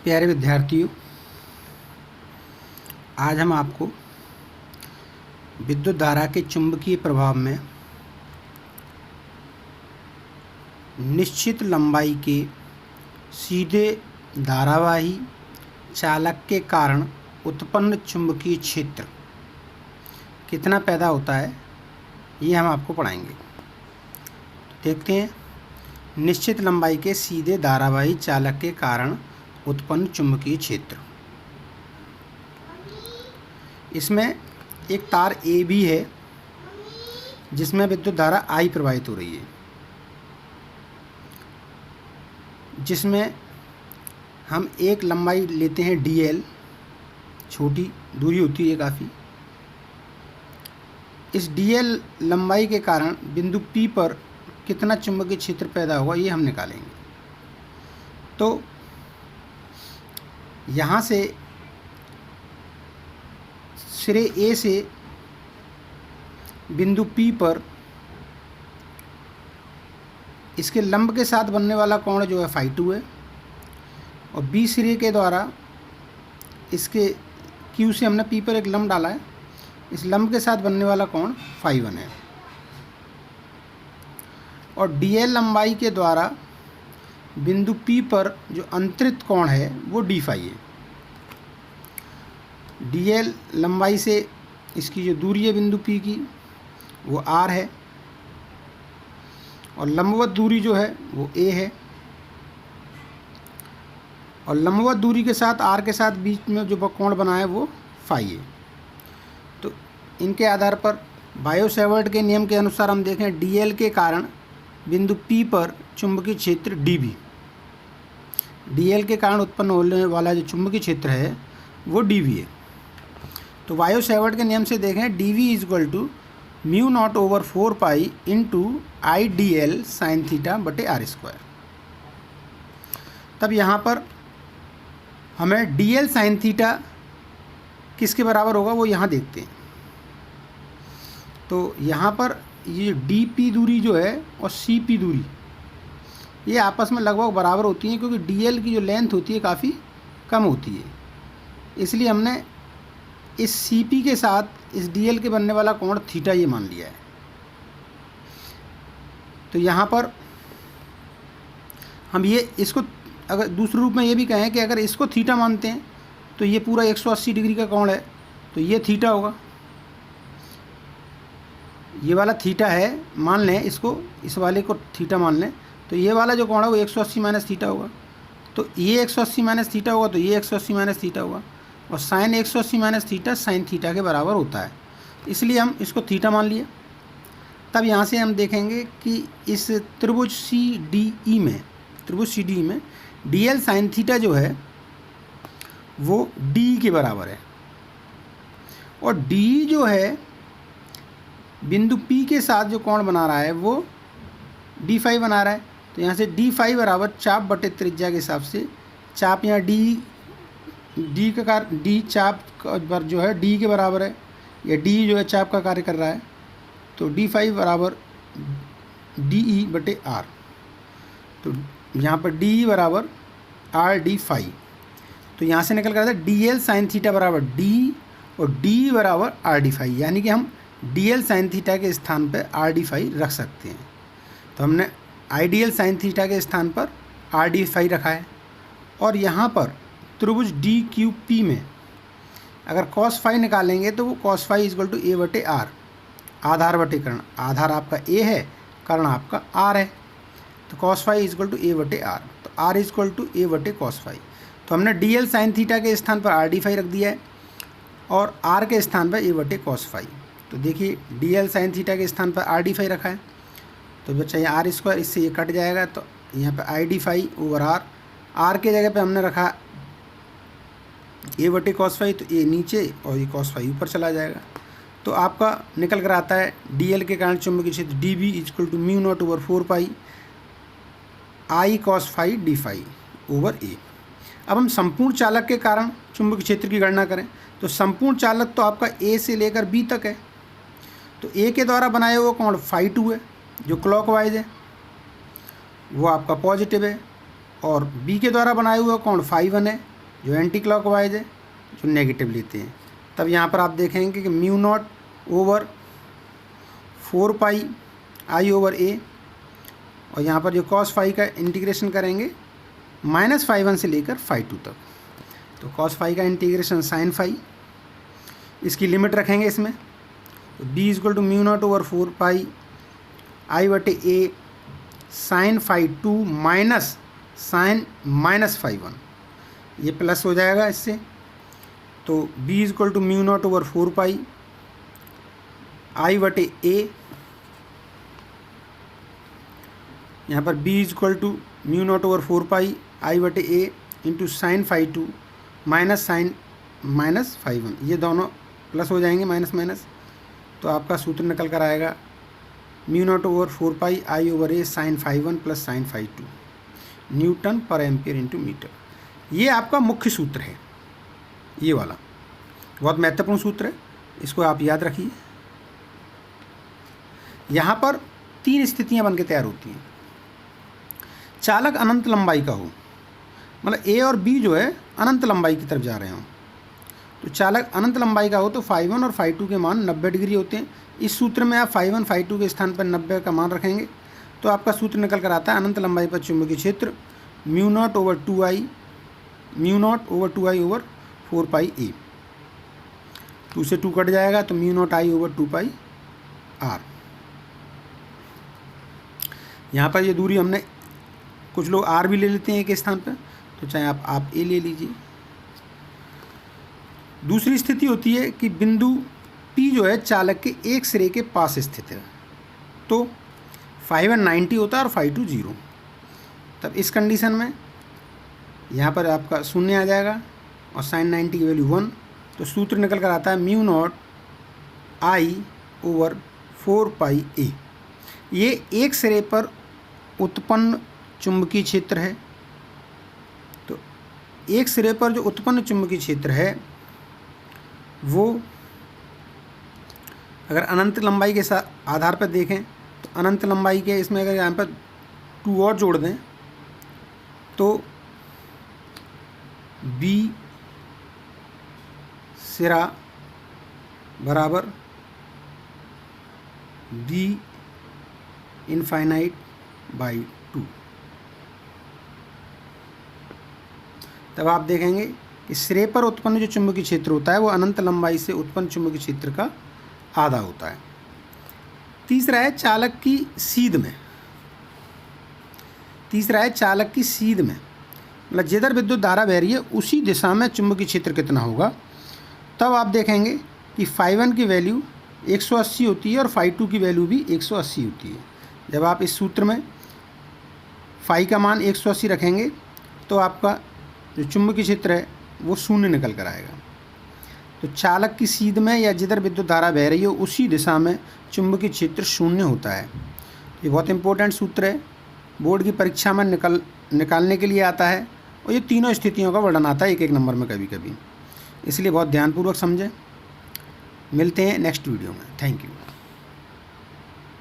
प्यारे विद्यार्थियों, आज हम आपको विद्युत धारा के चुंबकीय प्रभाव में निश्चित लंबाई के सीधे धारावाही चालक के कारण उत्पन्न चुंबकीय क्षेत्र कितना पैदा होता है, ये हम आपको पढ़ाएंगे। देखते हैं, निश्चित लंबाई के सीधे धारावाही चालक के कारण उत्पन्न चुंबकीय क्षेत्र। इसमें एक तार ए भी है जिसमें विद्युत धारा I प्रवाहित हो रही है, जिसमें हम एक लंबाई लेते हैं DL, छोटी दूरी होती है काफ़ी। इस DL लंबाई के कारण बिंदु P पर कितना चुंबकीय क्षेत्र पैदा होगा, ये हम निकालेंगे। तो यहाँ से सिरे A से बिंदु P पर इसके लंब के साथ बनने वाला कोण जो है फ़ाई2 है, और B सिरे के द्वारा इसके Q से हमने P पर एक लंब डाला है, इस लंब के साथ बनने वाला कोण फ़ाई1 है, और DL लंबाई के द्वारा बिंदु P पर जो अंतरित कोण है वो d फाई है। DL लंबाई से इसकी जो दूरी है बिंदु P की वो r है, और लंबवत दूरी जो है वो a है, और लंबवत दूरी के साथ r के साथ बीच में जो कोण बना है वो फाई है। तो इनके आधार पर बायो-सैवर्ट के नियम के अनुसार हम देखें, DL के कारण बिंदु P पर चुंबकीय क्षेत्र dB, DL के कारण उत्पन्न होने वाला जो चुंबकीय क्षेत्र है वो dV है। तो बायो-सैवर्ट के नियम से देखें, dV is equal to mu naught over 4 pi into IDL sine theta बटे r स्क्वायर। तब यहाँ पर हमें DL साइन थीटा किसके बराबर होगा वो यहाँ देखते हैं। तो यहाँ पर ये DP दूरी जो है और CP दूरी ये आपस में लगभग बराबर होती हैं, क्योंकि DL की जो लेंथ होती है काफ़ी कम होती है, इसलिए हमने इस CP के साथ इस DL के बनने वाला कोण थीटा ये मान लिया है। तो यहाँ पर हम ये इसको अगर दूसरे रूप में ये भी कहें कि अगर इसको थीटा मानते हैं तो ये पूरा 180 डिग्री का कोण है, तो ये थीटा होगा। ये वाला थीटा है, मान लें इसको, इस वाले को थीटा मान लें, तो ये वाला जो कोण है वो 180 माइनस थीटा होगा। तो ये 180 माइनस थीटा होगा, तो ये 180 माइनस थीटा होगा, और sine 180 minus theta sine theta के बराबर होता है, इसलिए हम इसको थीटा मान लिए। तब यहाँ से हम देखेंगे कि इस त्रिभुज CDE में DL साइन थीटा जो है वो D के बराबर है, और D जो है बिंदु P के साथ जो कोण बना रहा है वो d फाई बना रहा है। तो यहाँ से d फाई बराबर चाप बटे त्रिज्या के हिसाब से, चाप यहाँ d का d चाप पर जो है d के बराबर है, या d जो है चाप का कार्य कर रहा है, तो d फाई बराबर DE बटे r। तो यहाँ पर d बराबर r d फाई, तो यहाँ से निकल कर आता है DL साइन थीटा बराबर d और d बराबर r d फाई, यानी कि हम DL साइन थीटा के स्थान पर r d फाई रख सकते हैं। तो हमने आइडियल साइन थीटा के स्थान पर r d फाई रखा है, और यहाँ पर त्रिभुज DQP में अगर कॉस फाई निकालेंगे तो वो cos phi is equal to a बटे r, आधार बटे कर्ण, आधार आपका a है, कर्ण आपका r है, तो cos phi is equal to a बटे r, तो r इजक्वल टू a बटे कॉस फाई। तो हमने DL साइन थीटा के स्थान पर r d फाई रख दिया है, और r के स्थान पर a बटे कॉस फाई। तो देखिए DL साइन थीटा के स्थान पर r d फाई रखा है, तो बच्चा ये r स्क्वायर, इससे ये कट जाएगा, तो यहाँ पे I d phi over r के जगह पे हमने रखा a बटे कॉस फाई, तो a नीचे और ये कॉस फाई ऊपर चला जाएगा। तो आपका निकल कर आता है DL के कारण चुंबकीय क्षेत्र dB is equal to mu naught over 4 pi I cos phi d phi over a। अब हम संपूर्ण चालक के कारण चुंबकीय क्षेत्र की गणना करें, तो संपूर्ण चालक तो आपका A से लेकर B तक है, तो A के द्वारा बनाए हुए कोण फ़ाई2 है जो क्लॉकवाइज है, वो आपका पॉजिटिव है, और B के द्वारा बनाए हुए कोण फ़ाई1 है जो एंटी क्लॉकवाइज है जो नेगेटिव लेते हैं। तब यहाँ पर आप देखेंगे कि mu naught over 4 pi I over a, और यहाँ पर जो cos फाई का इंटीग्रेशन करेंगे -φ1 से लेकर φ2 तक। तो cos फाई का इंटीग्रेशन sin फाई, इसकी लिमिट रखेंगे इसमें। तो b = mu naught over 4 pi आई बटे ए sin φ2 माइनस sin -φ1, ये प्लस हो जाएगा इससे। तो b = mu naught over 4 pi आई बटे ए, यहाँ पर b = mu naught over 4 pi आई बटे ए इंटू साइन φ2 माइनस साइन -φ1, ये दोनों प्लस हो जाएंगे माइनस माइनस। तो आपका सूत्र निकल कर आएगा mu naught over 4 pi I over a sine φ1 plus sine φ2 newton पर एम्पियर इंटू मीटर। ये आपका मुख्य सूत्र है, ये वाला बहुत महत्वपूर्ण सूत्र है, इसको आप याद रखिए। यहाँ पर 3 स्थितियाँ बन के तैयार होती हैं। चालक अनंत लंबाई का हो, मतलब ए और बी जो है अनंत लंबाई की तरफ जा रहे हों, तो चालक अनंत लंबाई का हो तो φ1 और φ2 के मान 90 डिग्री होते हैं। इस सूत्र में आप φ1 φ2 के स्थान पर 90 का मान रखेंगे तो आपका सूत्र निकल कर आता है अनंत लंबाई पर चुंबकीय क्षेत्र mu naught over 2 I over 4 pi a. 2 से 2 कट जाएगा तो mu naught I over 2 pi r. यहाँ पर ये दूरी हमने, कुछ लोग आर भी ले लेते हैं एक स्थान पर, तो चाहे आप ए ले लीजिए। दूसरी स्थिति होती है कि बिंदु P जो है चालक के एक सिरे के पास स्थित है, तो φ1 90 होता है और φ2 0। तब इस कंडीशन में यहाँ पर आपका शून्य आ जाएगा और साइन 90 की वैल्यू 1। तो सूत्र निकल कर आता है mu naught I over 4 pi ए। ये एक सिरे पर उत्पन्न चुंबकीय क्षेत्र है। तो एक सिरे पर जो उत्पन्न चुंबकीय क्षेत्र है वो अगर अनंत लंबाई के साथ आधार पर देखें तो अनंत लंबाई के इसमें अगर यहाँ पर 2 और जोड़ दें तो बी सिरा बराबर बी इनफाइनाइट बाई 2। तब आप देखेंगे कि सिरे पर उत्पन्न जो चुंबकीय क्षेत्र होता है वो अनंत लंबाई से उत्पन्न चुंबकीय क्षेत्र का आधा होता है। तीसरा है चालक की सीध में। मतलब जिधर विद्युत धारा बह रही है उसी दिशा में चुंबकीय क्षेत्र कितना होगा। तब आप देखेंगे कि φ1 की वैल्यू 180 होती है और φ2 की वैल्यू भी 180 होती है। जब आप इस सूत्र में फाई का मान 180 रखेंगे तो आपका जो चुंबकीय क्षेत्र है वो शून्य निकल कर आएगा। तो चालक की सीध में या जिधर विद्युत धारा बह रही हो उसी दिशा में चुंबकीय क्षेत्र शून्य होता है। ये बहुत इंपॉर्टेंट सूत्र है, बोर्ड की परीक्षा में निकालने के लिए आता है और ये तीनों स्थितियों का वर्णन आता है एक नंबर में कभी कभी, इसलिए बहुत ध्यानपूर्वक समझें। मिलते हैं नेक्स्ट वीडियो में। Thank you.